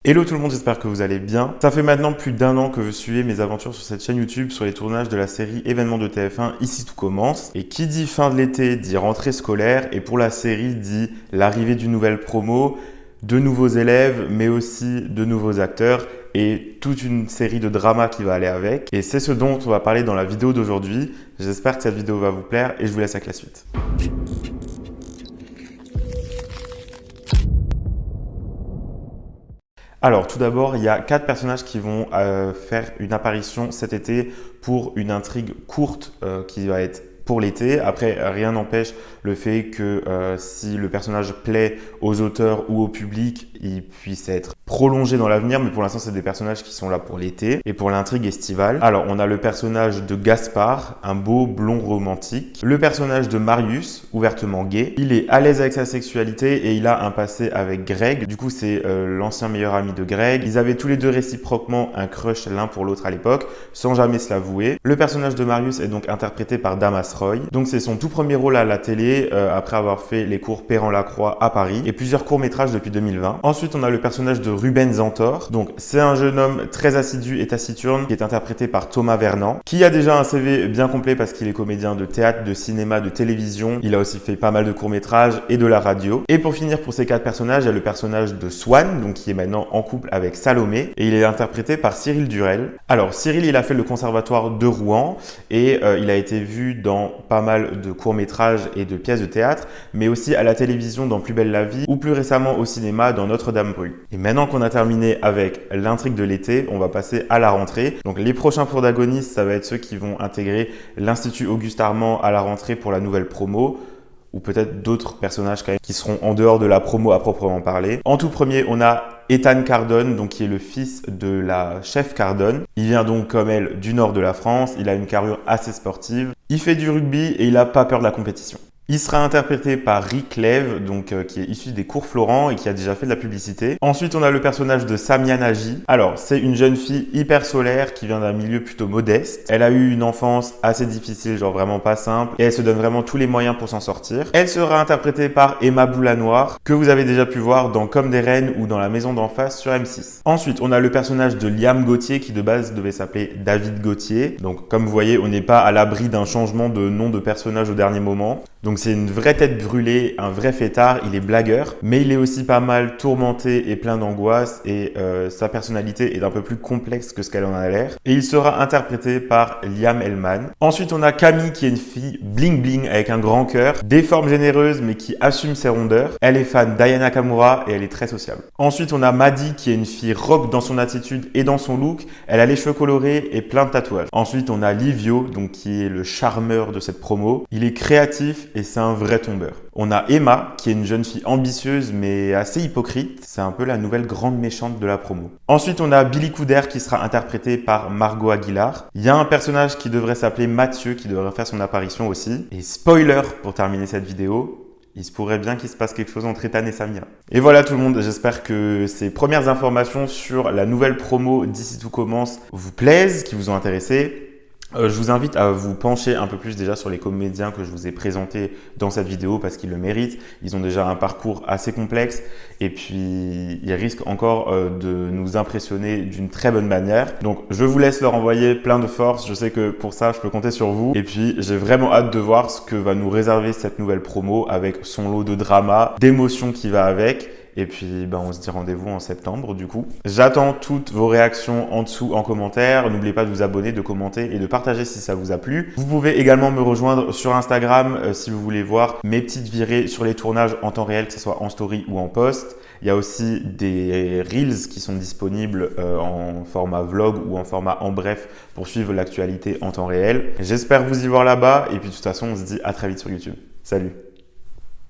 Hello tout le monde, j'espère que vous allez bien. Ça fait maintenant plus d'1 an que vous suivez mes aventures sur cette chaîne YouTube sur les tournages de la série Événements de TF1 Ici tout commence. Et qui dit fin de l'été dit rentrée scolaire et pour la série dit l'arrivée d'une nouvelle promo, de nouveaux élèves mais aussi de nouveaux acteurs et toute une série de dramas qui va aller avec. Et c'est ce dont on va parler dans la vidéo d'aujourd'hui. J'espère que cette vidéo va vous plaire et je vous laisse avec la suite. Alors, tout d'abord, il y a 4 personnages qui vont faire une apparition cet été pour une intrigue courte qui va être pour l'été. Après, rien n'empêche le fait que si le personnage plaît aux auteurs ou au public, il puisse être prolongé dans l'avenir. Mais pour l'instant, c'est des personnages qui sont là pour l'été et pour l'intrigue estivale. Alors, on a le personnage de Gaspard, un beau blond romantique. Le personnage de Marius, ouvertement gay. Il est à l'aise avec sa sexualité et il a un passé avec Greg. Du coup, c'est l'ancien meilleur ami de Greg. Ils avaient tous les deux réciproquement un crush l'un pour l'autre à l'époque, sans jamais se l'avouer. Le personnage de Marius est donc interprété par Damas Roy. Donc, c'est son tout premier rôle à la télé après avoir fait les cours Perrin-Lacroix à Paris et plusieurs courts-métrages depuis 2020. Ensuite, on a le personnage de Ruben Zantor. Donc, c'est un jeune homme très assidu et taciturne qui est interprété par Thomas Vernant, qui a déjà un CV bien complet parce qu'il est comédien de théâtre, de cinéma, de télévision. Il a aussi fait pas mal de courts-métrages et de la radio. Et pour finir, pour ces 4 personnages, il y a le personnage de Swan, donc qui est maintenant en couple avec Salomé, et il est interprété par Cyril Durel. Alors, Cyril, il a fait le conservatoire de Rouen et il a été vu dans pas mal de courts-métrages et de pièces de théâtre, mais aussi à la télévision dans Plus belle la vie ou plus récemment au cinéma dans Notre-Dame brûle. Et maintenant qu'on a terminé avec l'intrigue de l'été, on va passer à la rentrée. Donc les prochains protagonistes, ça va être ceux qui vont intégrer l'Institut Auguste Armand à la rentrée pour la nouvelle promo, ou peut-être d'autres personnages quand même qui seront en dehors de la promo à proprement parler. En tout premier, on a Ethan Cardone, donc qui est le fils de la chef Cardone. Il vient donc comme elle du nord de la France, il a une carrure assez sportive, il fait du rugby et il n'a pas peur de la compétition. Il sera interprété par Rick Lève, donc qui est issu des cours Florent et qui a déjà fait de la publicité. Ensuite, on a le personnage de Samia Nagy. Alors, c'est une jeune fille hyper solaire qui vient d'un milieu plutôt modeste. Elle a eu une enfance assez difficile, genre vraiment pas simple, et elle se donne vraiment tous les moyens pour s'en sortir. Elle sera interprétée par Emma Boulanoir, que vous avez déjà pu voir dans Comme des Reines ou dans La Maison d'en face sur M6. Ensuite, on a le personnage de Liam Gauthier qui de base devait s'appeler David Gauthier. Donc, comme vous voyez, on n'est pas à l'abri d'un changement de nom de personnage au dernier moment. Donc c'est une vraie tête brûlée, un vrai fêtard, il est blagueur, mais il est aussi pas mal tourmenté et plein d'angoisse et sa personnalité est un peu plus complexe que ce qu'elle en a l'air. Et il sera interprété par Liam Hellman. Ensuite on a Camille qui est une fille bling bling avec un grand cœur, des formes généreuses mais qui assume ses rondeurs. Elle est fan d'Aya Nakamura et elle est très sociable. Ensuite on a Maddy qui est une fille rock dans son attitude et dans son look. Elle a les cheveux colorés et plein de tatouages. Ensuite on a Livio, donc qui est le charmeur de cette promo. Il est créatif et c'est un vrai tombeur. On a Emma, qui est une jeune fille ambitieuse mais assez hypocrite. C'est un peu la nouvelle grande méchante de la promo. Ensuite, on a Billy Couder qui sera interprété par Margot Aguilar. Il y a un personnage qui devrait s'appeler Mathieu qui devrait faire son apparition aussi. Et spoiler pour terminer cette vidéo, il se pourrait bien qu'il se passe quelque chose entre Ethan et Samia. Et voilà tout le monde, j'espère que ces premières informations sur la nouvelle promo d'Ici tout commence vous plaisent, qui vous ont intéressé. Je vous invite à vous pencher un peu plus déjà sur les comédiens que je vous ai présentés dans cette vidéo parce qu'ils le méritent. Ils ont déjà un parcours assez complexe et puis ils risquent encore de nous impressionner d'une très bonne manière. Donc je vous laisse leur envoyer plein de force. Je sais que pour ça, je peux compter sur vous. Et puis j'ai vraiment hâte de voir ce que va nous réserver cette nouvelle promo avec son lot de drama, d'émotions qui va avec. Et puis, on se dit rendez-vous en septembre du coup. J'attends toutes vos réactions en dessous en commentaire. N'oubliez pas de vous abonner, de commenter et de partager si ça vous a plu. Vous pouvez également me rejoindre sur Instagram si vous voulez voir mes petites virées sur les tournages en temps réel, que ce soit en story ou en post. Il y a aussi des Reels qui sont disponibles en format vlog ou en format en bref pour suivre l'actualité en temps réel. J'espère vous y voir là-bas et puis de toute façon, on se dit à très vite sur YouTube. Salut!